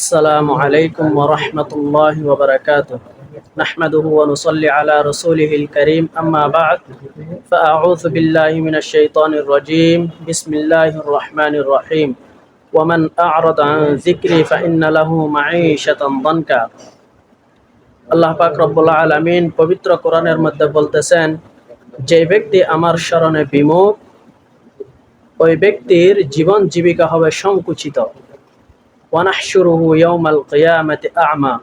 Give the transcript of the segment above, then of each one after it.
السلام عليكم ورحمة الله وبركاته. نحمده ونصلي على رسوله الكريم أما بعد فأعوذ بالله من الشيطان الرجيم بسم الله الرحمن الرحيم ومن أعرض عن ذكري فإن له معيشة ضنكا. আল্লাহ পাক রব্বুল আলামিন পবিত্র কোরআনের মধ্যে বলতেছেন, যে ব্যক্তি আমার শরণে বিমুখ ওই ব্যক্তির জীবন জীবিকা হবে সংকুচিত। ওয়ানাহশুরুহু ইয়াউমাল কিয়ামাতি আ'মা,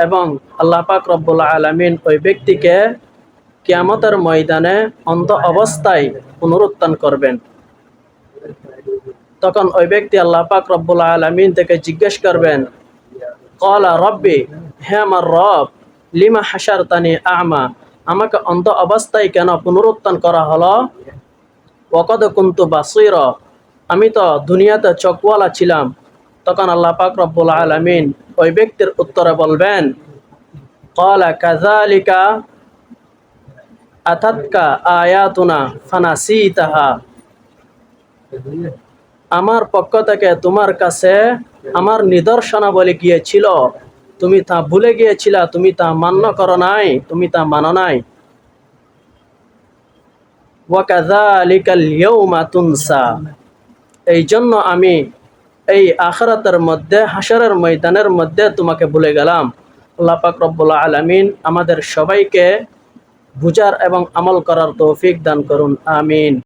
এবং আল্লাহ পাক রব্বুল আলামিন ওই ব্যক্তিকে কিয়ামতের ময়দানে অন্ধ অবস্থায় পুনরুত্থান করবেন। তখন ওই ব্যক্তি আল্লাহ পাক রব্বুল আলামিন থেকে জিজ্ঞেস করবেন, ক্বালা রব্বি, হে আমার রব, লিমা হাশারতানি আ'মা, আমাকে অন্ধ অবস্থায় কেন পুনরুত্থান করা হলো? ওয়াকাদ কুনতু বাসীরা, আমি তো দুনিয়াতে চোখওয়ালা ছিলাম। তখন আল্লাহ পাক রব্বুল আলামিন ওই ব্যক্তির উত্তরে বলবেন, ক্বালা কাযালিকা আতাতকা আয়াতুনা ফানাসিতাহা, আমার পক্ষ থেকে তোমার কাছে আমার নিদর্শনাবলী গিয়েছিল, তুমি তা ভুলে গিয়েছিলা, তুমি তা মান্য করো নাই, তুমি তা মানো নাই। ওয়া কাযালিকাল ইয়াউমা তুনসা, এই জন্য আমি এই আখিরাতের মধ্যে, হাশরের ময়দানের মধ্যে তোমাকে ভুলে গেলাম। আল্লাহ পাক রব্বুল আলামিন আমাদের সবাইকে বুঝার এবং আমল করার তৌফিক দান করুন, আমিন।